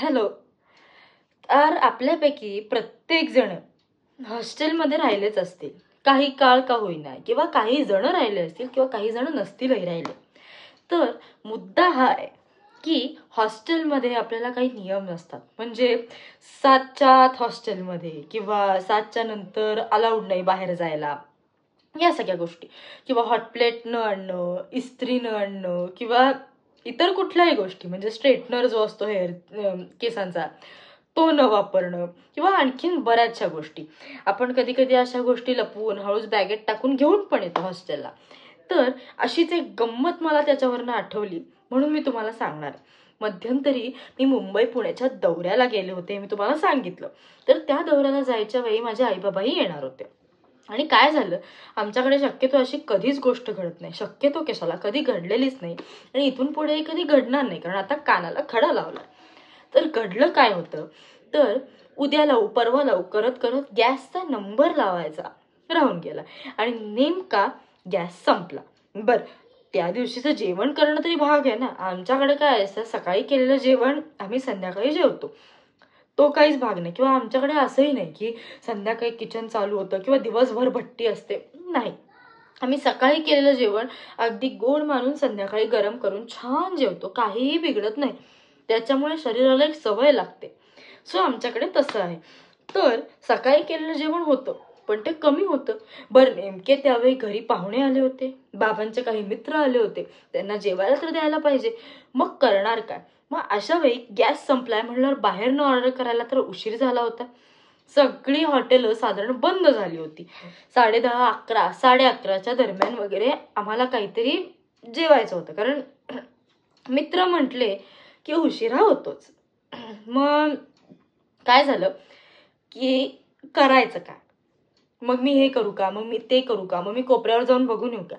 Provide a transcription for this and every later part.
Hello. तर आपल्यापैकी प्रत्येक जण हॉस्टेलमध्ये राहिलेच असतील, काही काळ का होईना, किंवा काही जण राहिले असतील किंवा काही जण नसतीलही राहिले. तर मुद्दा हा आहे की हॉस्टेलमध्ये आपल्याला काही नियम नसतात. म्हणजे 7च्या आत हॉस्टेलमध्ये किंवा 7च्या नंतर अलाउड नाही बाहेर जायला, या सगळ्या गोष्टी. किंवा हॉटप्लेट न आणणं, इस्त्री न आणणं, किंवा इतर कुठल्याही गोष्टी, म्हणजे स्ट्रेटनर जो असतो हेअर केसांचा, तो न वापरणं, किंवा आणखीन बऱ्याचशा गोष्टी. आपण कधी कधी अशा गोष्टी लपवून हळूच बॅगेत टाकून घेऊन पण येतो हॉस्टेलला. तर अशीच एक गंमत मला त्याच्यावरनं आठवली, म्हणून मी तुम्हाला सांगणार. मध्यंतरी मी मुंबई पुण्याच्या दौऱ्याला गेले होते, मी तुम्हाला सांगितलं. तर त्या दौऱ्याला जायच्या वेळी माझे आईबाबाही येणार होते. आणि काय झालं, आमच्याकडे शक्यतो अशी कधीच गोष्ट घडत नाही, शक्यतो कशाला कधी घडलेलीच नाही, आणि इथून पुढे कधी घडणार नाही, कारण आता कानाला खडा लावला. तर घडलं काय होतं, तर उद्या लावू परवा लावू करत करत गॅसचा नंबर लावायचा राहून गेला आणि नेमका गॅस संपला. बरं, त्या दिवशीचं जेवण करणं तरी भाग आहे ना. आमच्याकडे काय असतं, सकाळी केलेलं जेवण आम्ही संध्याकाळी जेवतो, तो काहीच भाग नाही. किंवा आमच्याकडे असंही नाही की संध्याकाळी किचन चालू होतं किंवा दिवसभर भट्टी असते, नाही. आम्ही सकाळी केलेलं जेवण अगदी गोड मानून संध्याकाळी गरम करून छान जेवतो, काहीही बिघडत नाही. त्याच्यामुळे शरीराला एक सवय लागते. सो आमच्याकडे तसं आहे. तर सकाळी केलेलं जेवण होतं, पण ते कमी होतं. बरं, नेमके त्यावेळी घरी पाहुणे आले होते, बाबांचे काही मित्र आले होते, त्यांना जेवायला तर द्यायला पाहिजे. मग करणार काय? मग अशा वेळी गॅस संपलाय म्हणल्यावर बाहेरनं ऑर्डर करायला तर उशीर झाला होता. सगळी हॉटेलं साधारण बंद झाली होती. 10:30, 11, 11:30च्या दरम्यान वगैरे आम्हाला काहीतरी जेवायचं होतं, कारण मित्र म्हटले की उशिरा होतोच. मग काय झालं की करायचं काय? मग मी हे करू का, मग मी ते करू का, मग मी कोपऱ्यावर जाऊन बघून येऊ का,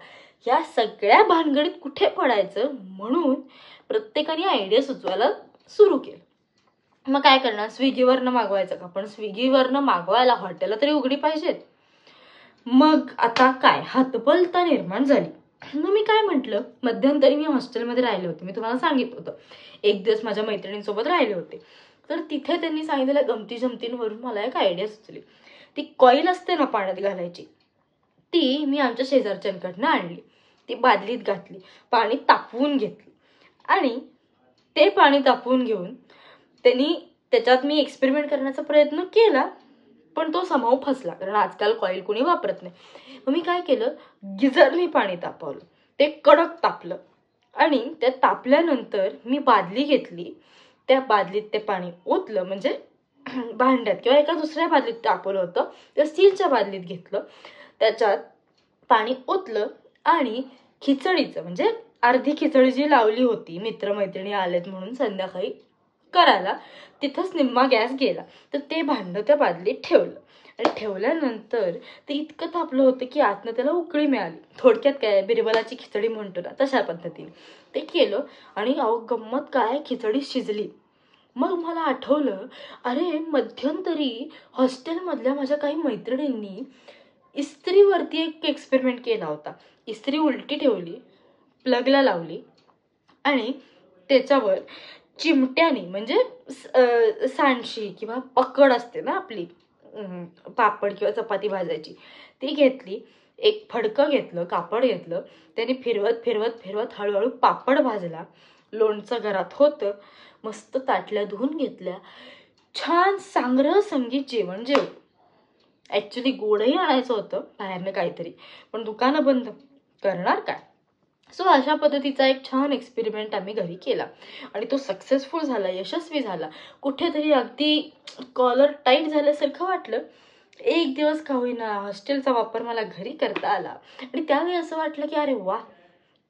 या सगळ्या भानगडीत कुठे पडायचं, म्हणून प्रत्येकाने आयडिया सुचवायला सुरू केलं. मग काय करणार, स्विगीवरनं मागवायचं का? पण स्विगीवरनं मागवायला हॉटेल तरी उघडी पाहिजेत. मग आता काय, हतबलता निर्माण झाली. मग मी काय म्हटलं, मध्यंतरी मी हॉस्टेलमध्ये राहिले होते, मी तुम्हाला सांगितलं होतं. एक दिवस माझ्या मैत्रिणींसोबत राहिले होते. तर तिथे त्यांनी सांगितलेल्या गमती जमतींवरून मला एक आयडिया सुचली. ती कॉईल असते ना पाण्यात घालायची, ती मी आमच्या शेजारच्यांकडनं आणली. ती बादलीत घातली, पाणी तापवून घेतली, आणि ते पाणी तापवून घेऊन त्याच्यात मी एक्सपेरिमेंट करण्याचा प्रयत्न केला, पण तो समाव फसला, कारण आजकाल कॉईल कोणी वापरत नाही. मग मी काय केलं, गिझरने पाणी तापवलं, ते कडक तापलं, आणि त्या तापल्यानंतर मी बादली घेतली, त्या बादलीत ते पाणी ओतलं, म्हणजे भांड्यात किंवा एका दुसऱ्या बादलीत तापवलं होतं, त्या स्टीलच्या बादलीत घेतलं, त्याच्यात पाणी ओतलं, आणि खिचडीचं, म्हणजे अर्धी खिचडी जी लावली होती, मित्रमैत्रिणी आलेत म्हणून संध्याकाळी करायला, तिथंच निम्मा गॅस गेला. तर ते भांडं त्या बादलीत ठेवलं, आणि ठेवल्यानंतर ते इतकं तापलं होतं की आतनं त्याला उकळी मिळाली. थोडक्यात काय, बिरबलाची खिचडी म्हणतो ना, तशा पद्धतीने ते केलं, आणि अहो गंमत काय, खिचडी शिजली. मग मला आठवलं, अरे मध्यंतरी हॉस्टेलमधल्या माझ्या काही मैत्रिणींनी इस्त्रीवरती एक एक्सपेरिमेंट केला होता. इस्त्री उलटी ठेवली, प्लगला लावली, आणि त्याच्यावर चिमट्याने, म्हणजे सांडशी किंवा पकड असते ना आपली, पापड किंवा चपाती भाजायची, ती घेतली, एक फडकं घेतलं, कापड घेतलं, त्याने फिरवत फिरवत फिरवत हळूहळू पापड भाजला. लोणचं घरात होतं, मस्त ताटल्या धुवून घेतल्या, छान सांग्रह संगीत जेवण जेवलं. ऍक्च्युली गोडही आणायचं होतं बाहेरनं काहीतरी, पण दुकानं बंद, करणार काय. सो अशा पद्धतीचा एक छान एक्सपेरिमेंट आम्ही घरी केला, आणि तो सक्सेसफुल झाला, यशस्वी झाला. कुठेतरी अगदी कॉलर टाईट झाल्यासारखं वाटलं. एक दिवस का होईना हॉस्टेलचा वापर मला घरी करता आला, आणि त्यावेळी असं वाटलं की अरे वा,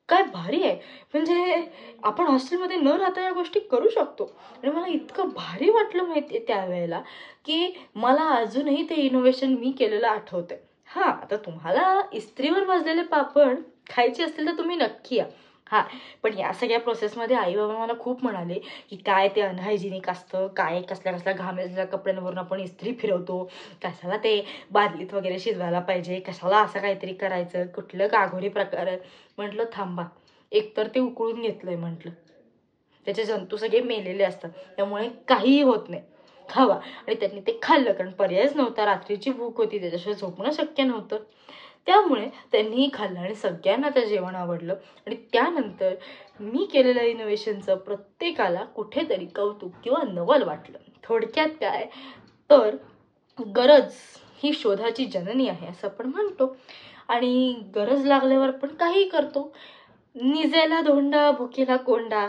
काय भारी आहे, म्हणजे आपण हॉस्टेलमध्ये न राहता या गोष्टी करू शकतो. आणि मला इतकं भारी वाटलं माहितीये त्यावेळेला, की मला अजूनही ते इनोव्हेशन मी केलेलं आठवतंय. हा, आता तुम्हाला इस्त्रीवर भाजलेले पापड खायचे असतील तर तुम्ही नक्की या. हा, पण या सगळ्या प्रोसेसमध्ये आई बाबा मला खूप म्हणाले की काय ते अनहायजिनिक असतं, काय कसल्या कसल्या घामेल्या कपड्यांवरून आपण इस्त्री फिरवतो, कशाला ते बादलीत वगैरे शिजवायला पाहिजे, कशाला असं काहीतरी करायचं, कुठलं काघोरी प्रकार आहे. म्हटलं थांबा, एकतर ते उकळून घेतलंय म्हटलं, त्याचे जंतू सगळे मेलेले असतात, त्यामुळे काहीही होत नाही, खावा. आणि त्यांनी ते खाल्लं, कारण पर्यायच नव्हता, रात्रीची भूक होती, त्याच्याशिवाय झोपणं शक्य नव्हतं. त्यामुळे त्यांनीही खाल्लं आणि सगळ्यांना ते जेवण आवडलं. आणि त्यानंतर मी केलेल्या इनोव्हेशनचं प्रत्येकाला कुठेतरी कौतुक किंवा नवल वाटलं. थोडक्यात काय तर गरज ही शोधाची जननी आहे असं आपण म्हणतो, आणि गरज लागल्यावर आपण काही करतो. निजेला धोंडा भुकेला कोंडा,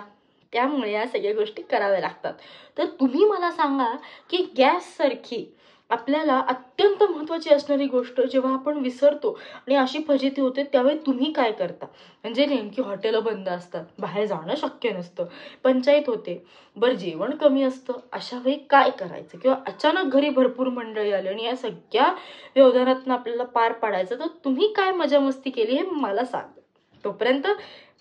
त्यामुळे या सगळ्या गोष्टी कराव्या लागतात. तर तुम्ही मला सांगा की गॅससारखी आपल्याला अत्यंत महत्त्वाची असणारी गोष्ट जेव्हा आपण विसरतो आणि अशी फजिती होते, त्यावेळी तुम्ही काय करता? म्हणजे नेमकी हॉटेलं बंद असतात, बाहेर जाणं शक्य नसतं, पंचायत होते, बरं जेवण कमी असतं, अशा वेळी काय करायचं? किंवा अचानक घरी भरपूर मंडळी आली आणि या सगळ्या व्यवधानातून आपल्याला पार पाडायचं, तर तुम्ही काय मजा मस्ती केली हे मला सांग. तोपर्यंत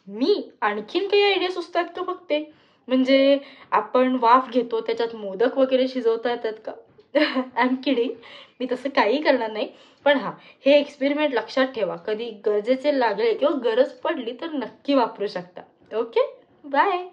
मी आणखीन काही आयडिया सुचतात का बघते. म्हणजे आपण वाफ घेतो, त्याच्यात मोदक वगैरे शिजवता येतात का? आय एम किडिंग, मी तसं काही करणार नाही. पण हां, हे एक्सपेरिमेंट लक्षात ठेवा, कधी गरजेचे लागले किंवा गरज पडली तर नक्की वापरू शकता. Okay, bye.